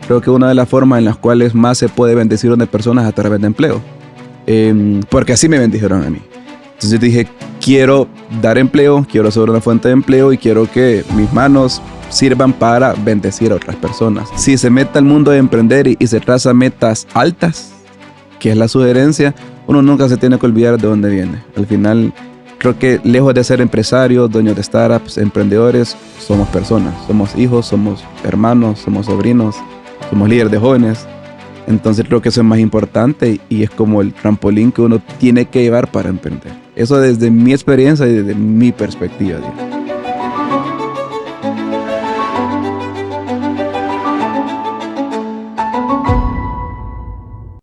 Creo que una de las formas en las cuales más se puede bendecir a una persona es a través de empleo. Porque así me bendijeron a mí. Entonces dije, quiero dar empleo, quiero ser una fuente de empleo y quiero que mis manos sirvan para bendecir a otras personas. Si se mete al mundo de emprender y se traza metas altas, que es la sugerencia, uno nunca se tiene que olvidar de dónde viene. Al final, creo que lejos de ser empresarios, dueños de startups, emprendedores, somos personas. Somos hijos, somos hermanos, somos sobrinos, somos líderes de jóvenes. Entonces creo que eso es más importante y es como el trampolín que uno tiene que llevar para emprender. Eso desde mi experiencia y desde mi perspectiva.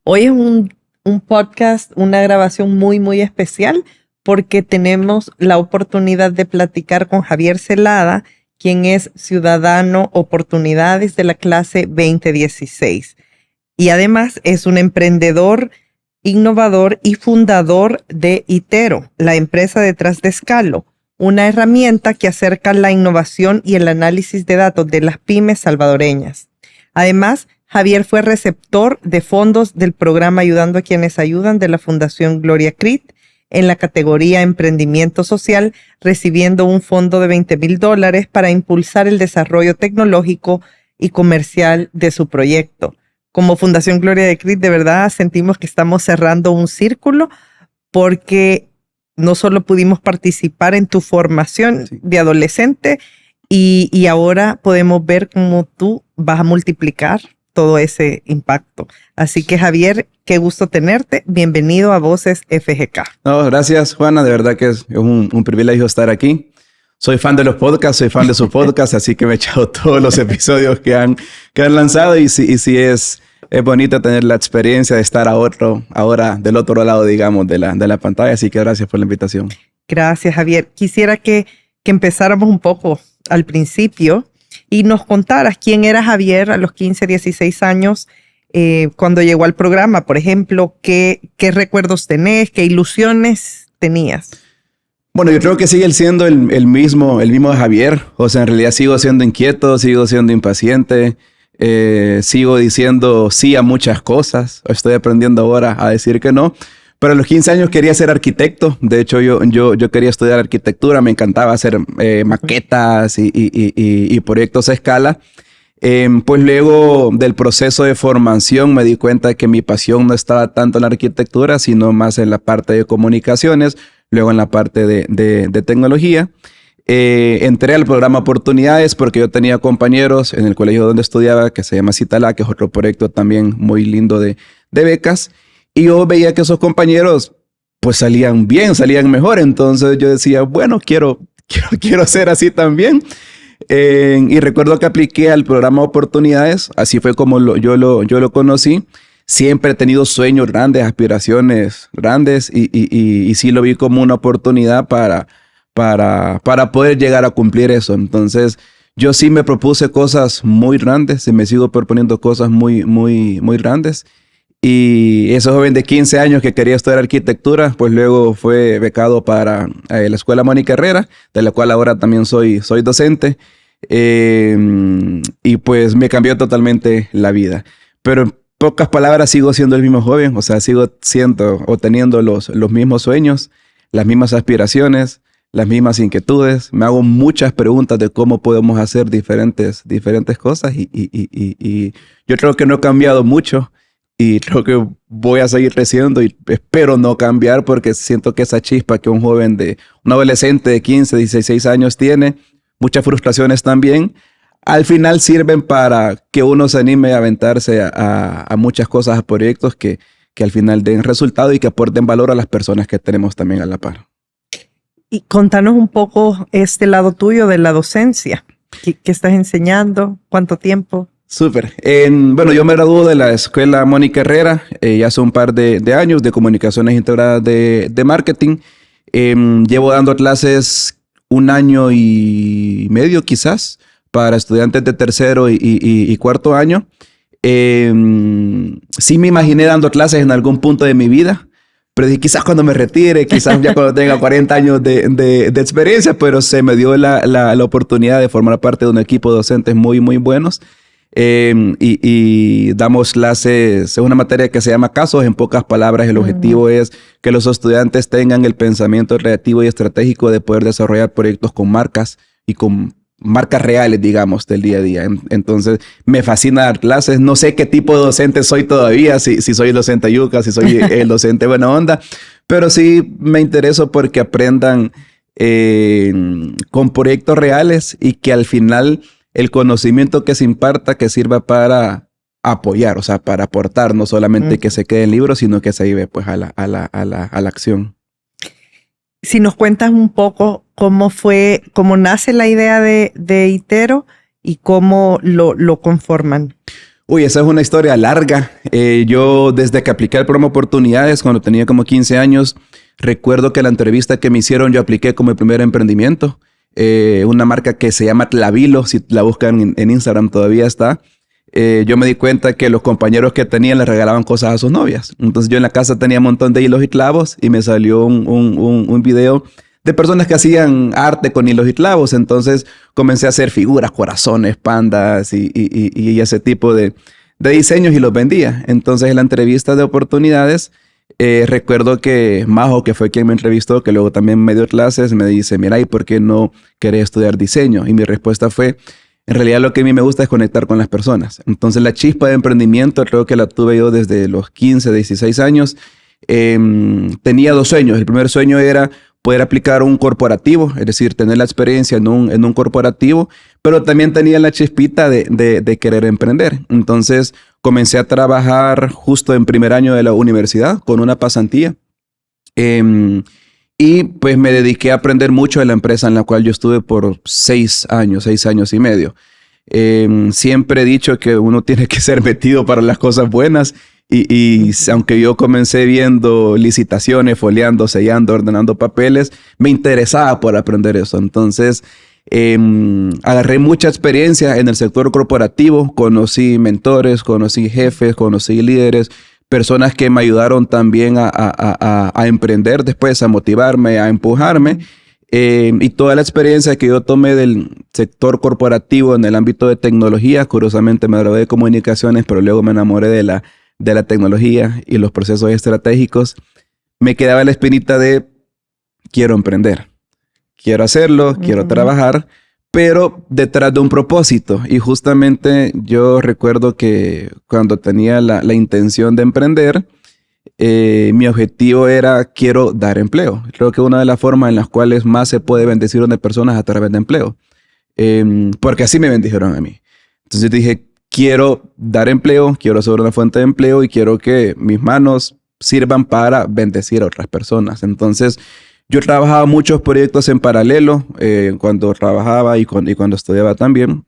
Hoy es un podcast, una grabación muy, muy especial porque tenemos la oportunidad de platicar con Javier Celada, quien es ciudadano Oportunidades de la clase 2016. Y además es un emprendedor, innovador y fundador de Itero, la empresa detrás de Scalo, una herramienta que acerca la innovación y el análisis de datos de las pymes salvadoreñas. Además, Javier fue receptor de fondos del programa Ayudando a Quienes Ayudan de la Fundación Gloria Crit en la categoría Emprendimiento Social, recibiendo un fondo de $20,000 para impulsar el desarrollo tecnológico y comercial de su proyecto. Como Fundación Gloria de Crit, de verdad sentimos que estamos cerrando un círculo porque no solo pudimos participar en tu formación de adolescente y ahora podemos ver cómo tú vas a multiplicar todo ese impacto. Así que Javier, qué gusto tenerte. Bienvenido a Voces FGK. No, gracias, Juana. De verdad que es un privilegio estar aquí. Soy fan de los podcasts, soy fan de su podcast, así que me he echado todos los episodios que han lanzado y sí es bonito tener la experiencia de estar ahora del otro lado, digamos, de la pantalla. Así que gracias por la invitación. Gracias, Javier. Quisiera que empezáramos un poco al principio y nos contaras quién era Javier a los 15, 16 años cuando llegó al programa. Por ejemplo, ¿qué recuerdos tenés? ¿Qué ilusiones tenías? Bueno, yo creo que sigue siendo el mismo Javier. O sea, en realidad sigo siendo inquieto, sigo siendo impaciente, sigo diciendo sí a muchas cosas. Estoy aprendiendo ahora a decir que no. Pero a los 15 años quería ser arquitecto. De hecho, yo quería estudiar arquitectura. Me encantaba hacer maquetas y proyectos a escala. Pues luego del proceso de formación me di cuenta de que mi pasión no estaba tanto en la arquitectura, sino más en la parte de comunicaciones, luego en la parte de tecnología. Entré al programa Oportunidades porque yo tenía compañeros en el colegio donde estudiaba, que se llama Citalá, que es otro proyecto también muy lindo de becas. Y yo veía que esos compañeros pues salían bien, salían mejor. Entonces yo decía, bueno, quiero ser así también. Y recuerdo que apliqué al programa Oportunidades. Así fue como yo lo conocí. Siempre he tenido sueños grandes, aspiraciones grandes y sí lo vi como una oportunidad para poder llegar a cumplir eso. Entonces yo sí me propuse cosas muy grandes y me sigo proponiendo cosas muy, muy, muy grandes. Y ese joven de 15 años que quería estudiar arquitectura, pues luego fue becado para la Escuela Mónica Herrera, de la cual ahora también soy docente. Y pues me cambió totalmente la vida. Pero en pocas palabras sigo siendo el mismo joven, o sea, sigo siendo o teniendo los mismos sueños, las mismas aspiraciones, las mismas inquietudes. Me hago muchas preguntas de cómo podemos hacer diferentes cosas y yo creo que no he cambiado mucho. Y creo que voy a seguir creciendo y espero no cambiar porque siento que esa chispa que un adolescente de 15, 16 años tiene, muchas frustraciones también, al final sirven para que uno se anime a aventarse a muchas cosas, a proyectos que al final den resultado y que aporten valor a las personas que tenemos también a la par. Y contanos un poco este lado tuyo de la docencia. ¿Qué estás enseñando? ¿Cuánto tiempo? Súper. Bueno, yo me gradué de la Escuela Mónica Herrera ya hace un par de años de comunicaciones integradas de marketing. Llevo dando clases 1 año y medio quizás para estudiantes de tercero y cuarto año. Sí me imaginé dando clases en algún punto de mi vida, pero dije, quizás cuando me retire, quizás ya cuando tenga 40 años de experiencia, pero se me dio la oportunidad de formar parte de un equipo de docentes muy, muy buenos. y damos clases, es una materia que se llama casos. En pocas palabras, el objetivo es que los estudiantes tengan el pensamiento creativo y estratégico de poder desarrollar proyectos con marcas y con marcas reales, digamos, del día a día. Entonces, me fascina dar clases. No sé qué tipo de docente soy todavía, si soy el docente yuca, si soy el docente buena onda, pero sí me intereso porque aprendan con proyectos reales y que al final el conocimiento que se imparta que sirva para apoyar, o sea, para aportar, no solamente que se quede en libros, sino que se lleve pues a la acción. Si nos cuentas un poco cómo nace la idea de Itero y cómo lo conforman. Uy, esa es una historia larga. Yo desde que apliqué el programa Oportunidades, cuando tenía como 15 años, recuerdo que la entrevista que me hicieron yo apliqué como mi primer emprendimiento. Una marca que se llama Tlavilo, si la buscan en Instagram todavía está. Yo me di cuenta que los compañeros que tenían les regalaban cosas a sus novias. Entonces yo en la casa tenía un montón de hilos y clavos y me salió un video de personas que hacían arte con hilos y clavos. Entonces comencé a hacer figuras, corazones, pandas y ese tipo de diseños y los vendía. Entonces en la entrevista de oportunidades, recuerdo que Majo, que fue quien me entrevistó, que luego también me dio clases, me dice, mira, ¿y por qué no querés estudiar diseño? Y mi respuesta fue, en realidad lo que a mí me gusta es conectar con las personas. Entonces la chispa de emprendimiento creo que la tuve yo desde los 15, 16 años. Tenía 2 sueños. El primer sueño era poder aplicar un corporativo, es decir, tener la experiencia en un corporativo, pero también tenía la chispita de querer emprender. Entonces comencé a trabajar justo en primer año de la universidad con una pasantía. Y pues me dediqué a aprender mucho de la empresa en la cual yo estuve por 6 años y medio. Siempre he dicho que uno tiene que ser metido para las cosas buenas y aunque yo comencé viendo licitaciones, foliando, sellando, ordenando papeles, me interesaba por aprender eso. Entonces agarré mucha experiencia en el sector corporativo, conocí mentores, conocí jefes, conocí líderes, personas que me ayudaron también a emprender después, a motivarme, a empujarme. Y toda la experiencia que yo tomé del sector corporativo en el ámbito de tecnología, curiosamente me gradué de comunicaciones, pero luego me enamoré de la tecnología y los procesos estratégicos, me quedaba la espinita de quiero emprender, quiero hacerlo, quiero trabajar, pero detrás de un propósito. Y justamente yo recuerdo que cuando tenía la intención de emprender, mi objetivo era quiero dar empleo. Creo que una de las formas en las cuales más se puede bendecir a una persona es a través de empleo. Porque así me bendijeron a mí. Entonces yo dije, quiero dar empleo, quiero ser una fuente de empleo y quiero que mis manos sirvan para bendecir a otras personas. Entonces yo trabajaba muchos proyectos en paralelo, cuando trabajaba y cuando estudiaba también,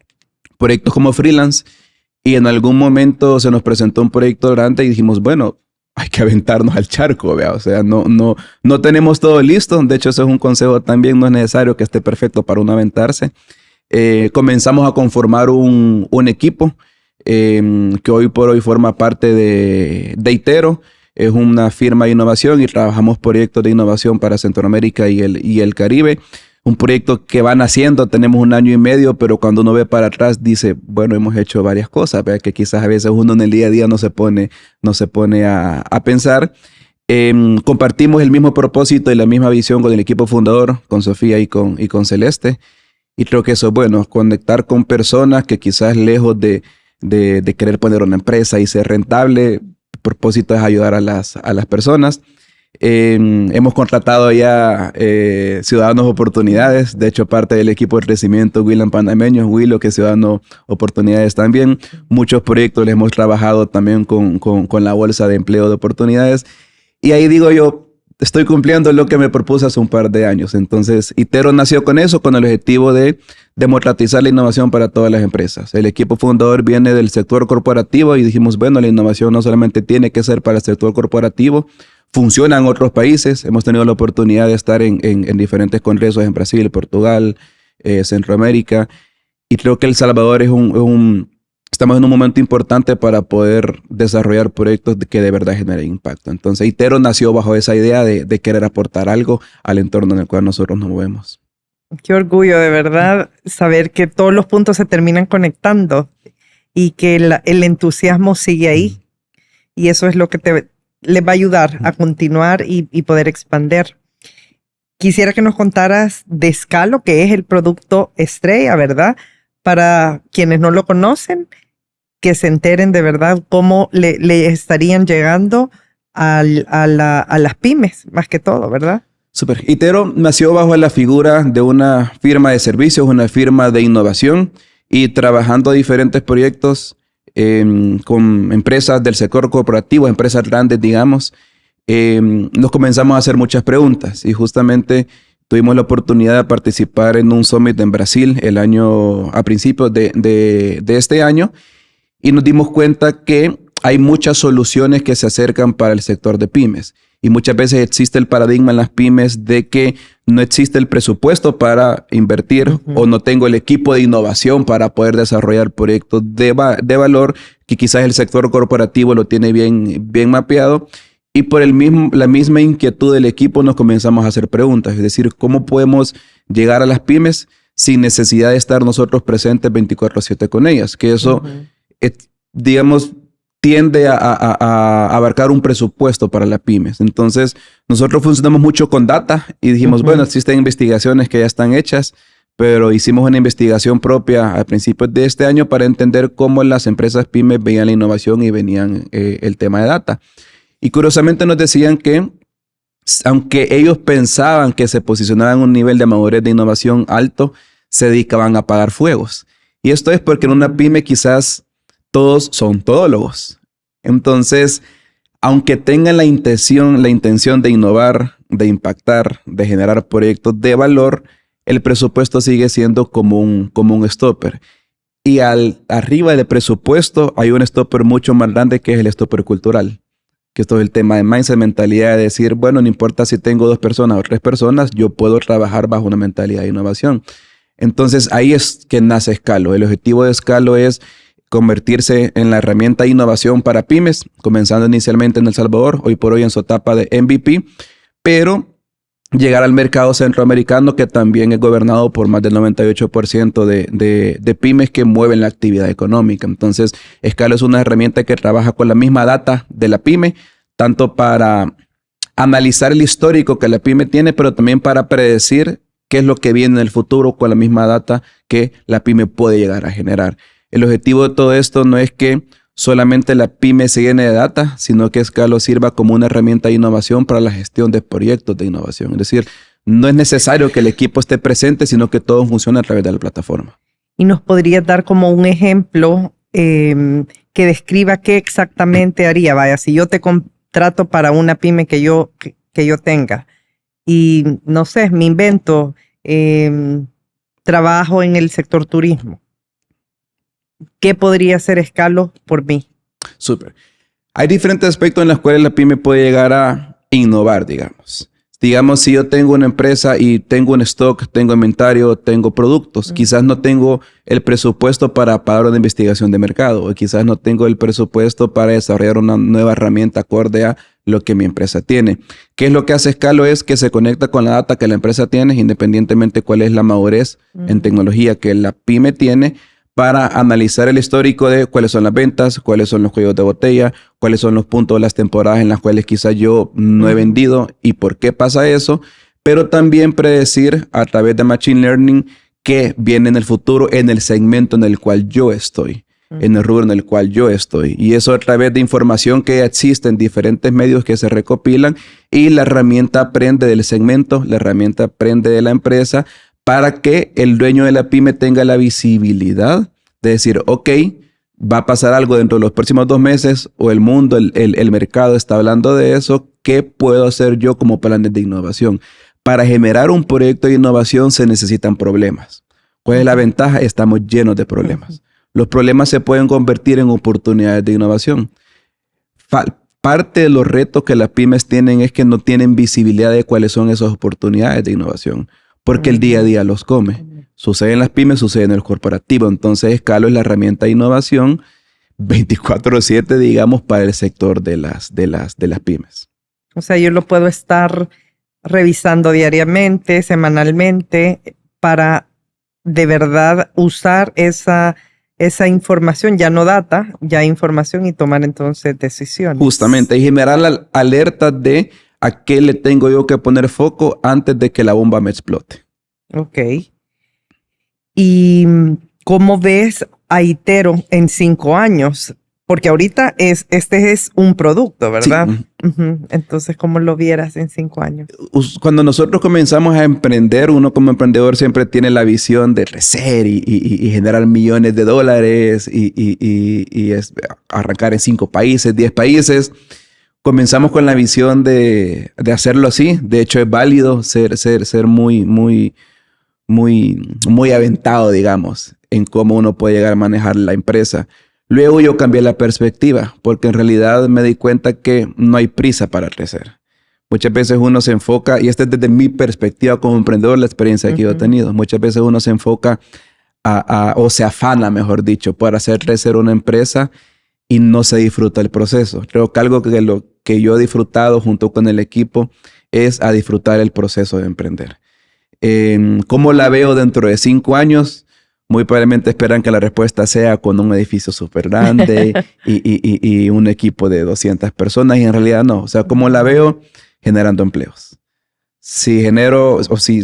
proyectos como freelance, y en algún momento se nos presentó un proyecto grande y dijimos, bueno, hay que aventarnos al charco, ¿vea? O sea, no tenemos todo listo. De hecho, eso es un consejo también, no es necesario que esté perfecto para uno aventarse. Comenzamos a conformar un equipo que hoy por hoy forma parte de Itero. Es una firma de innovación y trabajamos proyectos de innovación para Centroamérica y el Caribe. Un proyecto que van haciendo, tenemos 1 año y medio, pero cuando uno ve para atrás dice, bueno, hemos hecho varias cosas, ¿verdad? Que quizás a veces uno en el día a día no se pone a pensar. Compartimos el mismo propósito y la misma visión con el equipo fundador, con Sofía y con Celeste. Y creo que eso es bueno, conectar con personas que quizás lejos de querer poner una empresa y ser rentable, el propósito es ayudar a las personas. Hemos contratado ya Ciudadanos Oportunidades, de hecho parte del equipo de crecimiento Willan Panameños, Willo, que es Ciudadano Oportunidades también. Muchos proyectos les hemos trabajado también con la Bolsa de Empleo de Oportunidades. Y ahí digo yo, estoy cumpliendo lo que me propuse hace un par de años. Entonces, Itero nació con eso, con el objetivo de democratizar la innovación para todas las empresas. El equipo fundador viene del sector corporativo y dijimos, bueno, la innovación no solamente tiene que ser para el sector corporativo, funciona en otros países. Hemos tenido la oportunidad de estar en diferentes congresos en Brasil, Portugal, Centroamérica. Y creo que El Salvador estamos en un momento importante para poder desarrollar proyectos que de verdad generen impacto. Entonces, Itero nació bajo esa idea de querer aportar algo al entorno en el cual nosotros nos movemos. Qué orgullo, de verdad, saber que todos los puntos se terminan conectando. y que el entusiasmo sigue ahí. Y eso es lo que les va a ayudar a continuar y poder expandir. Quisiera que nos contaras de Scalo, que es el producto estrella, ¿verdad? Para quienes no lo conocen, que se enteren de verdad cómo le estarían llegando a las pymes, más que todo, ¿verdad? Súper. Itero nació bajo la figura de una firma de servicios, una firma de innovación y trabajando diferentes proyectos con empresas del sector corporativo, empresas grandes, digamos, nos comenzamos a hacer muchas preguntas y justamente tuvimos la oportunidad de participar en un summit en Brasil a principios de este año y nos dimos cuenta que hay muchas soluciones que se acercan para el sector de pymes. Y muchas veces existe el paradigma en las pymes de que no existe el presupuesto para invertir o no tengo el equipo de innovación para poder desarrollar proyectos de valor, que quizás el sector corporativo lo tiene bien mapeado. Y por la misma inquietud del equipo nos comenzamos a hacer preguntas. Es decir, ¿cómo podemos llegar a las pymes sin necesidad de estar nosotros presentes 24/7 con ellas? Que eso, digamos, tiende a abarcar un presupuesto para las pymes. Entonces, nosotros funcionamos mucho con data y dijimos, bueno, existen investigaciones que ya están hechas, pero hicimos una investigación propia a principios de este año para entender cómo las empresas pymes veían la innovación y venían el tema de data. Y curiosamente nos decían que, aunque ellos pensaban que se posicionaban en un nivel de madurez de innovación alto, se dedicaban a apagar fuegos. Y esto es porque en una pyme quizás todos son todólogos. Entonces, aunque tengan la intención de innovar, de impactar, de generar proyectos de valor, el presupuesto sigue siendo como un stopper. Y arriba del presupuesto hay un stopper mucho más grande que es el stopper cultural. Que esto es el tema de mindset, mentalidad de decir, bueno, no importa si tengo 2 personas o 3 personas, yo puedo trabajar bajo una mentalidad de innovación. Entonces, ahí es que nace Scalo. El objetivo de Scalo es convertirse en la herramienta de innovación para pymes, comenzando inicialmente en El Salvador, hoy por hoy en su etapa de MVP, pero llegar al mercado centroamericano que también es gobernado por más del 98% de pymes que mueven la actividad económica. Entonces, Scalo es una herramienta que trabaja con la misma data de la pyme, tanto para analizar el histórico que la pyme tiene, pero también para predecir qué es lo que viene en el futuro con la misma data que la pyme puede llegar a generar. El objetivo de todo esto no es que solamente la pyme se llene de data, sino que Scalo sirva como una herramienta de innovación para la gestión de proyectos de innovación. Es decir, no es necesario que el equipo esté presente, sino que todo funcione a través de la plataforma. ¿Y nos podrías dar como un ejemplo que describa qué exactamente haría? Vaya, si yo te contrato para una pyme que yo tenga y, no sé, me invento, trabajo en el sector turismo. ¿Qué podría hacer Scalo por mí? Súper. Hay diferentes aspectos en los cuales la pyme puede llegar a innovar, digamos. Digamos, si yo tengo una empresa y tengo un stock, tengo inventario, tengo productos, quizás no tengo el presupuesto para pagar una investigación de mercado o quizás no tengo el presupuesto para desarrollar una nueva herramienta acorde a lo que mi empresa tiene. ¿Qué es lo que hace Scalo? Es que se conecta con la data que la empresa tiene, independientemente cuál es la madurez en tecnología que la pyme tiene, para analizar el histórico de cuáles son las ventas, cuáles son los cuellos de botella, cuáles son los puntos de las temporadas en las cuales quizás yo no he vendido y por qué pasa eso, pero también predecir a través de Machine Learning qué viene en el futuro en el segmento en el cual yo estoy, en el rubro en el cual yo estoy. Y eso a través de información que existe en diferentes medios que se recopilan y la herramienta aprende del segmento, la herramienta aprende de la empresa, para que el dueño de la pyme tenga la visibilidad de decir, ok, va a pasar algo dentro de los próximos 2 meses o el mundo, el mercado está hablando de eso, ¿qué puedo hacer yo como planes de innovación? Para generar un proyecto de innovación se necesitan problemas. ¿Cuál es la ventaja? Estamos llenos de problemas. Los problemas se pueden convertir en oportunidades de innovación. Parte de los retos que las pymes tienen es que no tienen visibilidad de cuáles son esas oportunidades de innovación. Porque el día a día los come. Sucede en las pymes, sucede en el corporativo. Entonces, Scalo es la herramienta de innovación 24/7, digamos, para el sector de las pymes. O sea, yo lo puedo estar revisando diariamente, semanalmente, para de verdad usar esa esa información, ya no data, ya información y tomar entonces decisiones. Justamente, y generar la alerta de a qué le tengo yo que poner foco antes de que la bomba me explote. Ok. ¿Y cómo ves a Itero en 5 años? Porque ahorita este es un producto, ¿verdad? Sí. Entonces, ¿cómo lo vieras en 5 años? Cuando nosotros comenzamos a emprender, uno como emprendedor siempre tiene la visión de crecer y generar millones de dólares y arrancar en 5 países, 10 países. Comenzamos con la visión de hacerlo así. De hecho, es válido ser muy aventado, digamos, en cómo uno puede llegar a manejar la empresa. Luego yo cambié la perspectiva porque en realidad me di cuenta que no hay prisa para crecer. Muchas veces uno se enfoca, y esta es desde mi perspectiva como emprendedor, la experiencia que yo he tenido. Muchas veces uno se enfoca o se afana, mejor dicho, por hacer crecer una empresa y no se disfruta el proceso. Creo que algo que yo he disfrutado junto con el equipo es a disfrutar el proceso de emprender. ¿Cómo la veo dentro de 5 años? Muy probablemente esperan que la respuesta sea con un edificio súper grande y un equipo de 200 personas, y en realidad no. O sea, ¿cómo la veo? Generando empleos. Si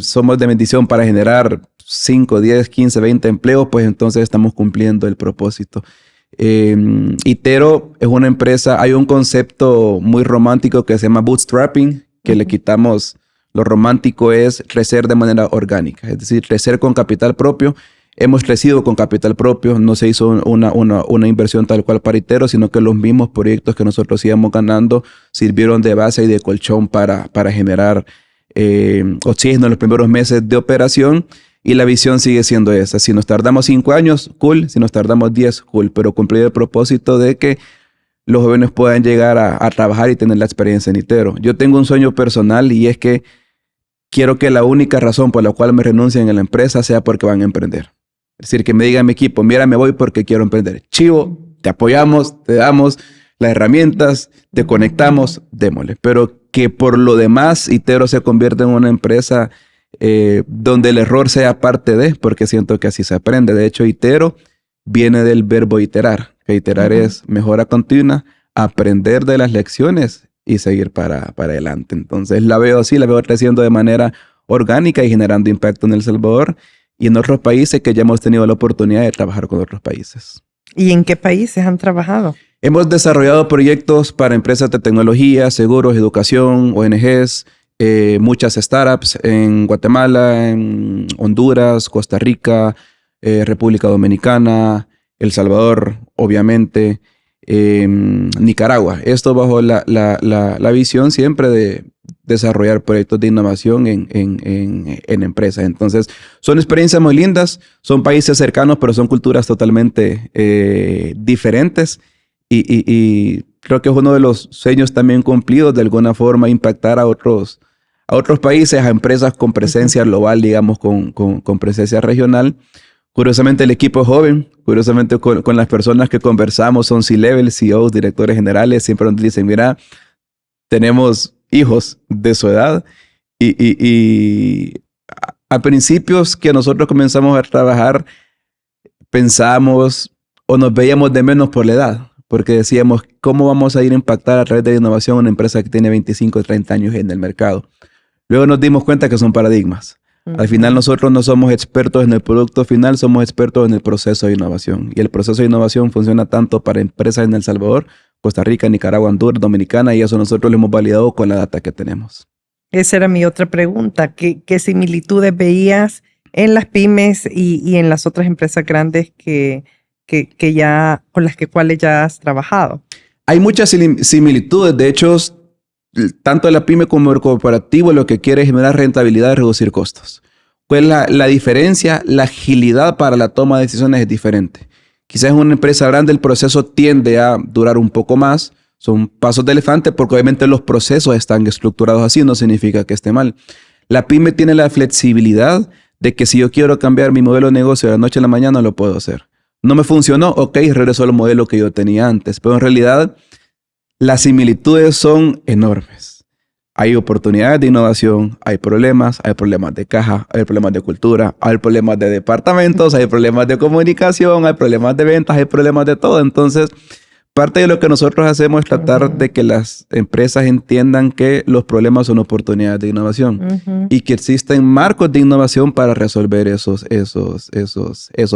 somos de bendición para generar 5, 10, 15, 20 empleos, pues entonces estamos cumpliendo el propósito. Itero es una empresa, hay un concepto muy romántico que se llama bootstrapping, que le quitamos. Lo romántico es crecer de manera orgánica, es decir, crecer con capital propio. Hemos crecido con capital propio, no se hizo una inversión tal cual para Itero, sino que los mismos proyectos que nosotros íbamos ganando sirvieron de base y de colchón para generar oxígeno en los primeros meses de operación, y la visión sigue siendo esa. Si nos tardamos 5 años, cool. Si nos tardamos 10, cool. Pero cumplir el propósito de que los jóvenes puedan llegar a trabajar y tener la experiencia en Itero. Yo tengo un sueño personal y es que quiero que la única razón por la cual me renuncien en la empresa sea porque van a emprender. Es decir, que me diga mi equipo, mira, me voy porque quiero emprender. Chivo, te apoyamos, te damos las herramientas, te conectamos, démosle. Pero que por lo demás Itero se convierta en una empresa donde el error sea parte de, porque siento que así se aprende. De hecho, Itero viene del verbo iterar, que iterar es mejora continua, aprender de las lecciones y seguir para adelante. Entonces la veo así, la veo creciendo de manera orgánica y generando impacto en El Salvador y en otros países que ya hemos tenido la oportunidad de trabajar con otros países. ¿Y en qué países han trabajado? Hemos desarrollado proyectos para empresas de tecnología, seguros, educación, ONGs, muchas startups en Guatemala, en Honduras, Costa Rica, República Dominicana, El Salvador, obviamente, Nicaragua. Esto bajo la visión siempre de desarrollar proyectos de innovación en empresas. Entonces, son experiencias muy lindas, son países cercanos, pero son culturas totalmente diferentes. Y creo que es uno de los sueños también cumplidos, de alguna forma, impactar a otros países, a empresas con presencia global, digamos, con presencia regional. Curiosamente, el equipo es joven. Curiosamente, con las personas que conversamos son C-level, CEOs, directores generales. Siempre nos dicen, mira, tenemos hijos de su edad. Y a principios que nosotros comenzamos a trabajar, pensamos o nos veíamos de menos por la edad. Porque decíamos, ¿cómo vamos a ir a impactar a través de la innovación una empresa que tiene 25 o 30 años en el mercado? Luego nos dimos cuenta que son paradigmas. Al final nosotros no somos expertos en el producto final, somos expertos en el proceso de innovación. Y el proceso de innovación funciona tanto para empresas en El Salvador, Costa Rica, Nicaragua, Honduras, Dominicana, y eso nosotros lo hemos validado con la data que tenemos. Esa era mi otra pregunta. ¿Qué similitudes veías en las pymes y en las otras empresas grandes que ya, con las cuales ya has trabajado? Hay muchas similitudes. De hecho, tanto la pyme como el corporativo lo que quiere es generar rentabilidad y reducir costos. Pues la diferencia, la agilidad para la toma de decisiones es diferente. Quizás en una empresa grande el proceso tiende a durar un poco más. Son pasos de elefante porque obviamente los procesos están estructurados así, no significa que esté mal. La pyme tiene la flexibilidad de que si yo quiero cambiar mi modelo de negocio de la noche a la mañana, lo puedo hacer. No me funcionó, ok, regreso al modelo que yo tenía antes. Pero en realidad las similitudes son enormes. Hay oportunidades de innovación, hay problemas de caja, hay problemas de cultura, hay problemas de departamentos, hay problemas de comunicación, hay problemas de ventas, hay problemas de todo. Entonces, parte de lo que nosotros hacemos es tratar de que las empresas entiendan que los problemas son oportunidades de innovación y que existen marcos de innovación para resolver esos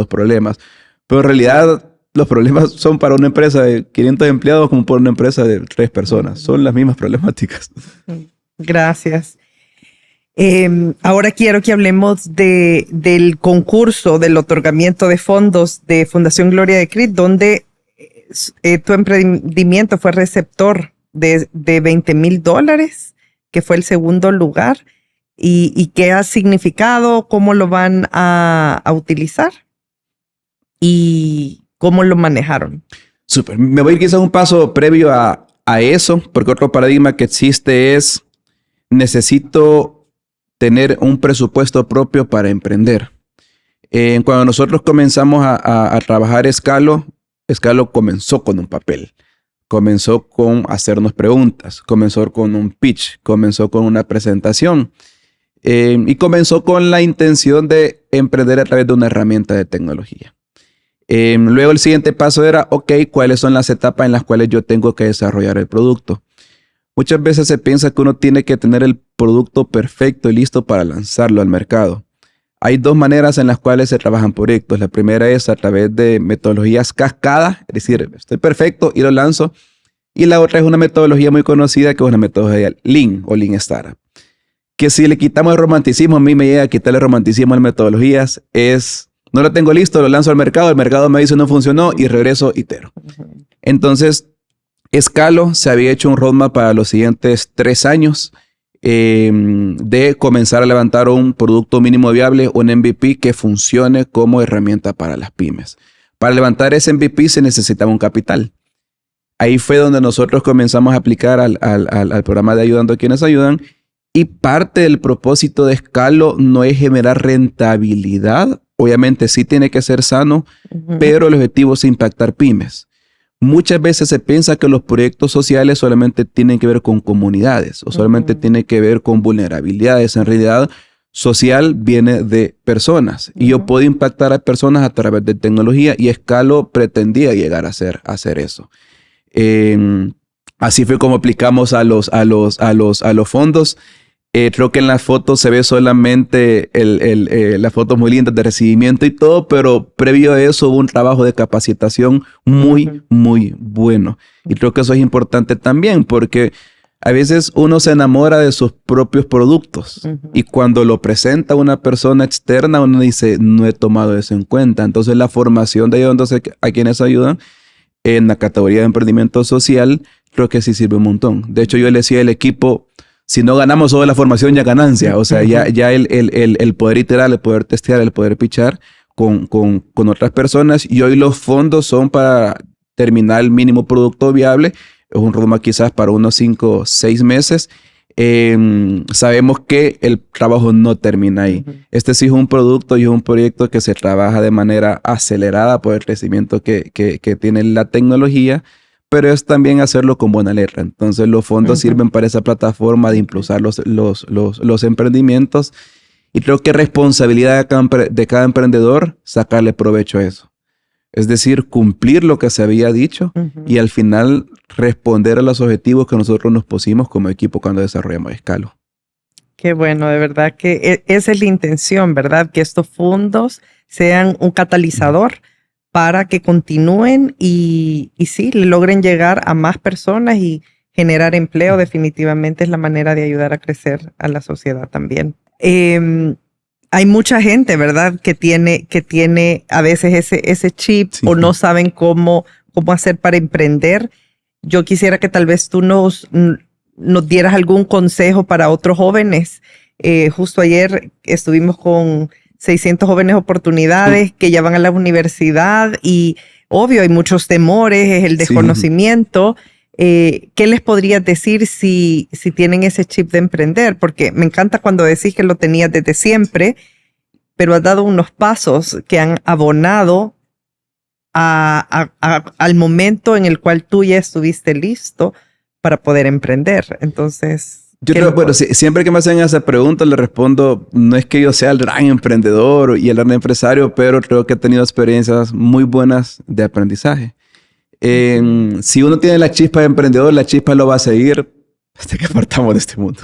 problemas. Pero en realidad, los problemas son para una empresa de 500 empleados como para una empresa de 3 personas. Son las mismas problemáticas. Gracias. Ahora quiero que hablemos del concurso del otorgamiento de fondos de Fundación Gloria de Cristo, donde tu emprendimiento fue receptor de $20,000, que fue el segundo lugar. ¿Y qué ha significado? ¿Cómo lo van a utilizar? ¿Y cómo lo manejaron? Súper. Me voy a ir quizás un paso previo a eso, porque otro paradigma que existe es: necesito tener un presupuesto propio para emprender. Cuando nosotros comenzamos a trabajar Scalo comenzó con un papel. Comenzó con hacernos preguntas. Comenzó con un pitch. Comenzó con una presentación. Y comenzó con la intención de emprender a través de una herramienta de tecnología. Luego el siguiente paso era, ok, ¿cuáles son las etapas en las cuales yo tengo que desarrollar el producto? Muchas veces se piensa que uno tiene que tener el producto perfecto y listo para lanzarlo al mercado. Hay 2 maneras en las cuales se trabajan proyectos. La primera es a través de metodologías cascadas, es decir, estoy perfecto y lo lanzo. Y la otra es una metodología muy conocida que es una metodología Lean o Lean Startup. Que si le quitamos el romanticismo, a mí me llega a quitarle el romanticismo a las metodologías, no lo tengo listo, lo lanzo al mercado, el mercado me dice no funcionó y regreso itero. Entonces, Scalo se había hecho un roadmap para los siguientes 3 años de comenzar a levantar un producto mínimo viable, un MVP que funcione como herramienta para las pymes. Para levantar ese MVP se necesitaba un capital. Ahí fue donde nosotros comenzamos a aplicar al programa de Ayudando a Quienes Ayudan. Y parte del propósito de Scalo no es generar rentabilidad. Obviamente sí tiene que ser sano, pero el objetivo es impactar pymes. Muchas veces se piensa que los proyectos sociales solamente tienen que ver con comunidades o solamente tienen que ver con vulnerabilidades. En realidad, social viene de personas y yo puedo impactar a personas a través de tecnología y Scalo pretendía llegar a hacer eso. Así fue como aplicamos a los fondos. Creo que en las fotos se ve solamente las fotos muy lindas de recibimiento y todo, pero previo a eso hubo un trabajo de capacitación muy, muy bueno. Y creo que eso es importante también porque a veces uno se enamora de sus propios productos y cuando lo presenta una persona externa uno dice, no he tomado eso en cuenta. Entonces la formación de Ayudando a Quienes Ayudan en la categoría de emprendimiento social creo que sí sirve un montón. De hecho, yo le decía al equipo, si no ganamos solo la formación, ya ganancia. O sea, ya el poder iterar, el poder testear, el poder pichar con otras personas. Y hoy los fondos son para terminar el mínimo producto viable. Es un roadmap quizás para unos 5 o 6 meses. Sabemos que el trabajo no termina ahí. Este sí es un producto y es un proyecto que se trabaja de manera acelerada por el crecimiento que tiene la tecnología, pero es también hacerlo con buena letra. Entonces los fondos sirven para esa plataforma de impulsar los emprendimientos y creo que es responsabilidad de cada emprendedor sacarle provecho a eso. Es decir, cumplir lo que se había dicho y al final responder a los objetivos que nosotros nos pusimos como equipo cuando desarrollamos Scalo. Qué bueno, de verdad que esa es la intención, ¿verdad? Que estos fondos sean un catalizador para que continúen y sí, logren llegar a más personas y generar empleo. Definitivamente es la manera de ayudar a crecer a la sociedad también. Hay mucha gente, ¿verdad? Que tiene a veces ese chip o no saben cómo hacer para emprender. Yo quisiera que tal vez tú nos dieras algún consejo para otros jóvenes. Justo ayer estuvimos con 600 jóvenes oportunidades que ya van a la universidad y obvio hay muchos temores, es el desconocimiento. ¿Qué les podrías decir si tienen ese chip de emprender? Porque me encanta cuando decís que lo tenías desde siempre, pero has dado unos pasos que han abonado al momento en el cual tú ya estuviste listo para poder emprender. Entonces, Yo creo, bueno, siempre que me hacen esa pregunta le respondo, no es que yo sea el gran emprendedor y el gran empresario, pero creo que he tenido experiencias muy buenas de aprendizaje. Si uno tiene la chispa de emprendedor, la chispa lo va a seguir hasta que partamos de este mundo.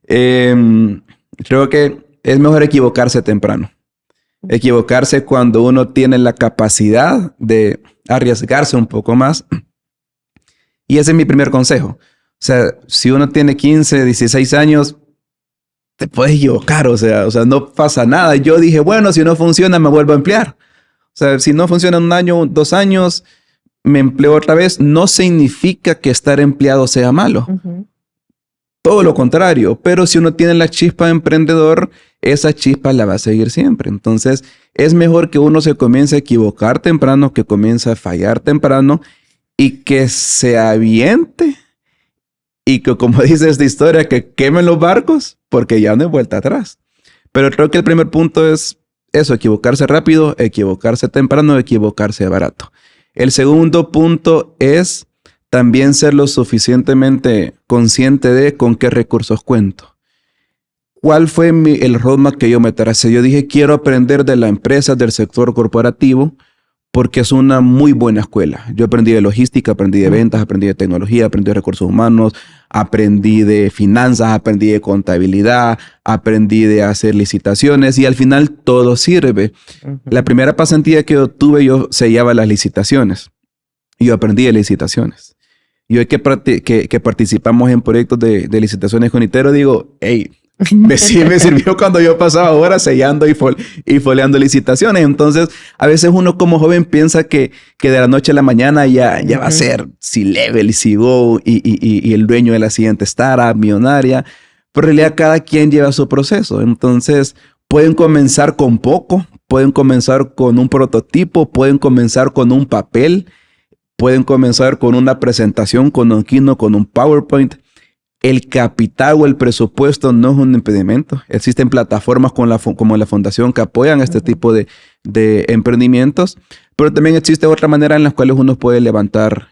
Creo que es mejor equivocarse temprano. Equivocarse cuando uno tiene la capacidad de arriesgarse un poco más. Y ese es mi primer consejo. O sea, si uno tiene 15, 16 años, te puedes equivocar. O sea, no pasa nada. Yo dije, bueno, si no funciona, me vuelvo a emplear. O sea, si no funciona 1 año, 2 años, me empleo otra vez. No significa que estar empleado sea malo. Todo lo contrario. Pero si uno tiene la chispa de emprendedor, esa chispa la va a seguir siempre. Entonces, es mejor que uno se comience a equivocar temprano, que comience a fallar temprano y que se aviente. Y que, como dice esta historia, que quemen los barcos porque ya no hay vuelta atrás. Pero creo que el primer punto es eso, equivocarse rápido, equivocarse temprano, equivocarse barato. El segundo punto es también ser lo suficientemente consciente de con qué recursos cuento. ¿Cuál fue el roadmap que yo me tracé? Yo dije, quiero aprender de la empresa, del sector corporativo, porque es una muy buena escuela. Yo aprendí de logística, aprendí de ventas, aprendí de tecnología, aprendí de recursos humanos, aprendí de finanzas, aprendí de contabilidad, aprendí de hacer licitaciones y al final todo sirve. La primera pasantía que yo tuve, yo sellaba las licitaciones. Yo aprendí de licitaciones. Y hoy que participamos en proyectos de licitaciones con Itero, digo, hey, me sirvió cuando yo pasaba horas sellando y foliando licitaciones. Entonces, a veces uno como joven piensa que de la noche a la mañana ya va a ser C-level, CEO y el dueño de la siguiente startup millonaria. Pero en realidad cada quien lleva su proceso. Entonces, pueden comenzar con poco, pueden comenzar con un prototipo, pueden comenzar con un papel, pueden comenzar con una presentación, con un Keynote, con un PowerPoint. El capital o el presupuesto no es un impedimento. Existen plataformas como la Fundación que apoyan este tipo de emprendimientos, pero también existe otra manera en la cual uno puede levantar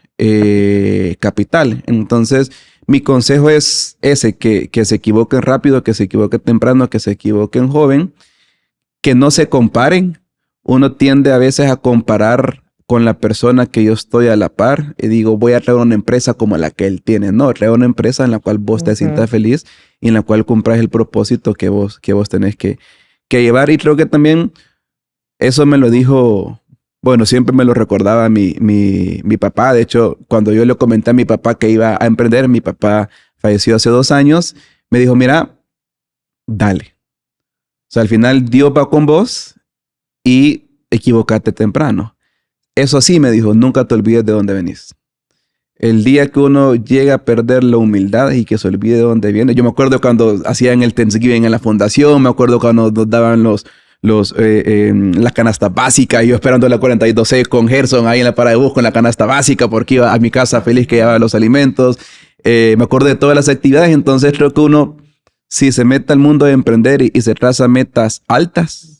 capital. Entonces, mi consejo es ese, que se equivoquen rápido, que se equivoquen temprano, que se equivoquen joven, que no se comparen. Uno tiende a veces a comparar con la persona que yo estoy a la par y digo, voy a traer una empresa como la que él tiene. No, traer una empresa en la cual vos te sientas feliz y en la cual cumplas el propósito que vos tenés que llevar. Y creo que también eso me lo dijo, bueno, siempre me lo recordaba mi papá. De hecho, cuando yo le comenté a mi papá que iba a emprender, mi papá falleció hace 2 años, me dijo, mira, dale. O sea, al final Dios va con vos y equivocate temprano. Eso sí, me dijo, nunca te olvides de dónde venís. El día que uno llega a perder la humildad y que se olvide de dónde viene. Yo me acuerdo cuando hacían el Thanksgiving en la fundación, me acuerdo cuando nos daban las canastas básicas, y yo esperando la 42C con Gerson ahí en la parada de bus con la canasta básica porque iba a mi casa feliz que llevaba los alimentos. Me acuerdo de todas las actividades, entonces creo que uno, si se mete al mundo de emprender y se traza metas altas,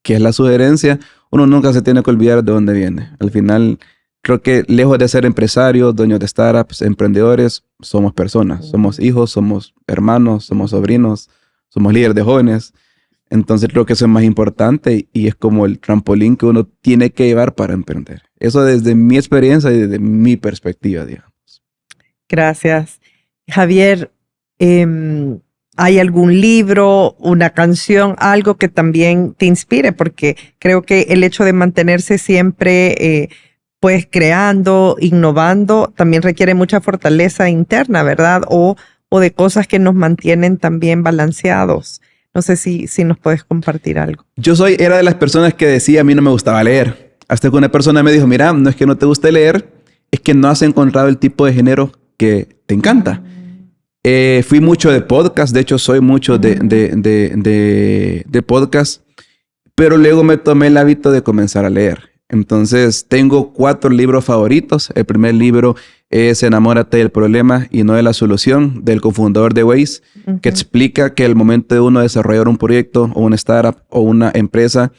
que es la sugerencia, uno nunca se tiene que olvidar de dónde viene. Al final, creo que lejos de ser empresarios, dueños de startups, emprendedores, somos personas. Somos hijos, somos hermanos, somos sobrinos, somos líderes de jóvenes. Entonces creo que eso es más importante y es como el trampolín que uno tiene que llevar para emprender. Eso desde mi experiencia y desde mi perspectiva, digamos. Gracias. Javier, ¿hay algún libro, una canción, algo que también te inspire? Porque creo que el hecho de mantenerse siempre pues creando, innovando, también requiere mucha fortaleza interna, ¿verdad? O de cosas que nos mantienen también balanceados. No sé si nos puedes compartir algo. Era de las personas que decía, a mí no me gustaba leer. Hasta que una persona me dijo, mira, no es que no te guste leer, es que no has encontrado el tipo de género que te encanta. Fui mucho de podcast, de hecho soy mucho de podcast, pero luego me tomé el hábito de comenzar a leer. Entonces tengo 4 libros favoritos. El primer libro es Enamórate del problema y no de la solución, del cofundador de Waze, que explica que al momento de uno desarrollar un proyecto o una startup o una empresa,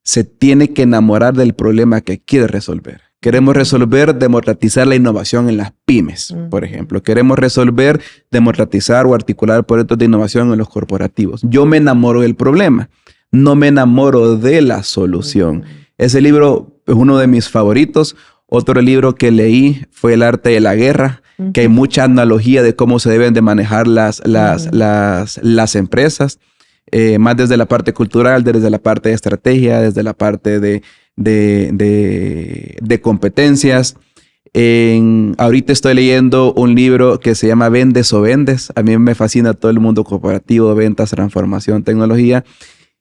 se tiene que enamorar del problema que quiere resolver. Queremos resolver democratizar la innovación en las pymes, por ejemplo. Queremos resolver democratizar o articular proyectos de innovación en los corporativos. Yo me enamoro del problema, no me enamoro de la solución. Ese libro es uno de mis favoritos. Otro libro que leí fue El arte de la guerra, que hay mucha analogía de cómo se deben de manejar las empresas, más desde la parte cultural, desde la parte de estrategia, desde la parte de competencias. Ahorita estoy leyendo un libro que se llama Vendes o Vendes. A mí me fascina todo el mundo corporativo, ventas, transformación, tecnología.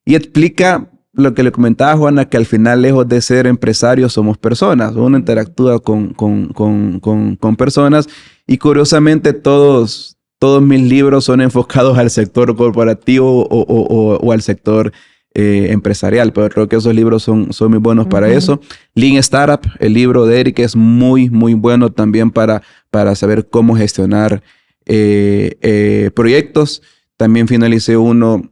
Y explica lo que le comentaba Juana, que al final, lejos de ser empresarios, somos personas. Uno interactúa con personas y curiosamente todos mis libros son enfocados al sector corporativo o al sector empresarial, pero creo que esos libros son muy buenos para eso. Lean Startup, el libro de Eric, es muy bueno también para saber cómo gestionar proyectos. También finalicé uno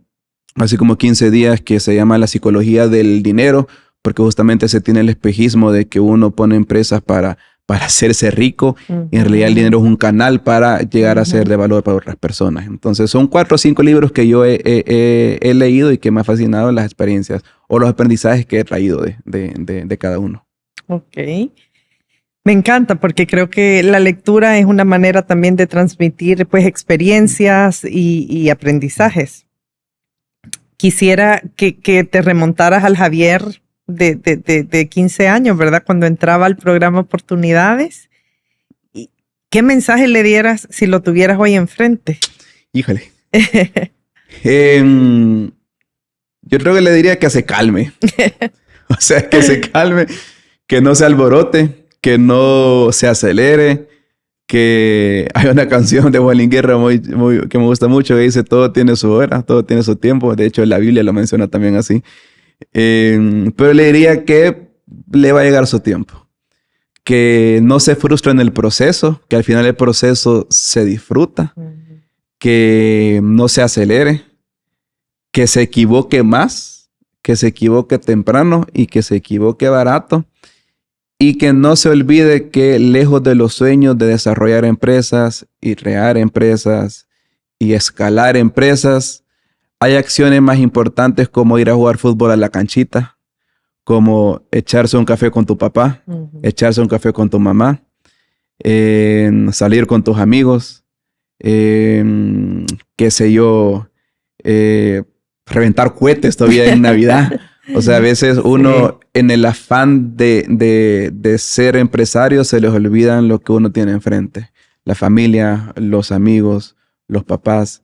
hace como 15 días que se llama La psicología del dinero, porque justamente se tiene el espejismo de que uno pone empresas para hacerse rico y en realidad el dinero es un canal para llegar a ser de valor para otras personas. Entonces son 4 o 5 libros que yo he leído y que me ha fascinado las experiencias o los aprendizajes que he traído de cada uno. Ok. Me encanta porque creo que la lectura es una manera también de transmitir pues experiencias y aprendizajes. Quisiera que te remontaras al Javier de 15 años, ¿verdad? Cuando entraba al programa Oportunidades. ¿Qué mensaje le dieras si lo tuvieras hoy enfrente? Híjole. Yo creo que le diría que se calme. O sea, que se calme, que no se alborote, que no se acelere, que hay una canción de Juan Luis Guerra que me gusta mucho que dice: todo tiene su hora, todo tiene su tiempo. De hecho, la Biblia lo menciona también así. Pero le diría que le va a llegar su tiempo. Que no se frustre en el proceso, que al final el proceso se disfruta, que no se acelere, que se equivoque más, que se equivoque temprano y que se equivoque barato. Y que no se olvide que lejos de los sueños de desarrollar empresas y crear empresas y escalar empresas, hay acciones más importantes como ir a jugar fútbol a la canchita, como echarse un café con tu papá, echarse un café con tu mamá, salir con tus amigos, qué sé yo, reventar cohetes todavía en Navidad. O sea, a veces uno en el afán de ser empresario se les olvidan lo que uno tiene enfrente. La familia, los amigos, los papás.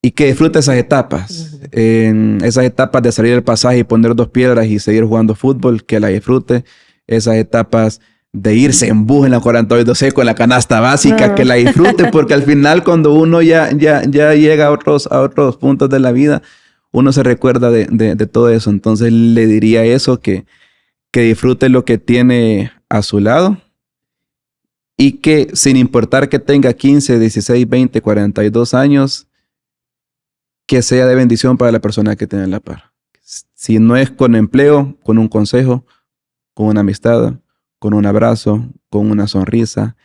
Y que disfrute esas etapas. Esas etapas de salir del pasaje y poner 2 piedras y seguir jugando fútbol, que la disfrute. Esas etapas de irse en bus en la 42 seco, en la canasta básica, que la disfrute, porque al final cuando uno ya llega a otros puntos de la vida, uno se recuerda de todo eso. Entonces le diría eso, que disfrute lo que tiene a su lado y que sin importar que tenga 15, 16, 20, 42 años, que sea de bendición para la persona que tiene a la par. Si no es con empleo, con un consejo, con una amistad, con un abrazo, con una sonrisa,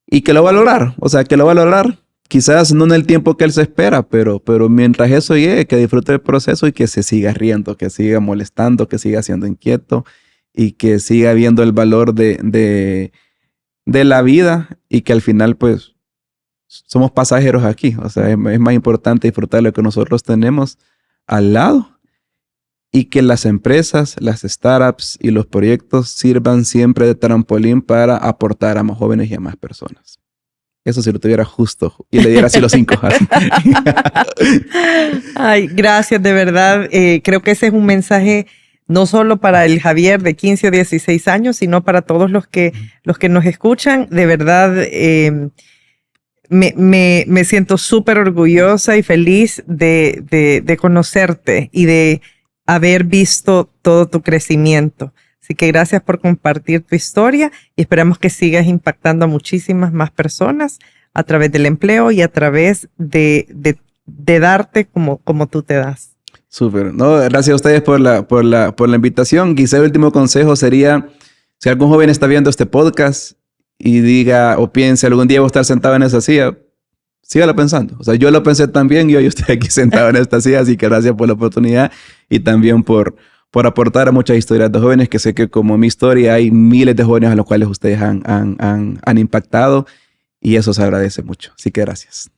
y que lo va a lograr. O sea, que lo va a lograr. Quizás no en el tiempo que él se espera, pero mientras eso llegue, que disfrute el proceso y que se siga riendo, que siga molestando, que siga siendo inquieto y que siga viendo el valor de la vida y que al final, pues, somos pasajeros aquí. O sea, es más importante disfrutar lo que nosotros tenemos al lado y que las empresas, las startups y los proyectos sirvan siempre de trampolín para aportar a más jóvenes y a más personas. Eso si lo tuviera justo y le diera así los 5. Ay, gracias, de verdad. Creo que ese es un mensaje no solo para el Javier de 15 o 16 años, sino para todos los que nos escuchan. De verdad, me siento súper orgullosa y feliz de conocerte y de haber visto todo tu crecimiento. Así que gracias por compartir tu historia y esperamos que sigas impactando a muchísimas más personas a través del empleo y a través de darte como tú te das. Súper. No, gracias a ustedes por la invitación. Quizá el último consejo sería, Si algún joven está viendo este podcast y diga o piense algún día voy a estar sentado en esa silla, sígalo pensando. O sea, yo lo pensé también y hoy estoy aquí sentado en esta silla, así que gracias por la oportunidad y también por aportar a muchas historias de jóvenes, que sé que como mi historia hay miles de jóvenes a los cuales ustedes han impactado y eso se agradece mucho. Así que gracias.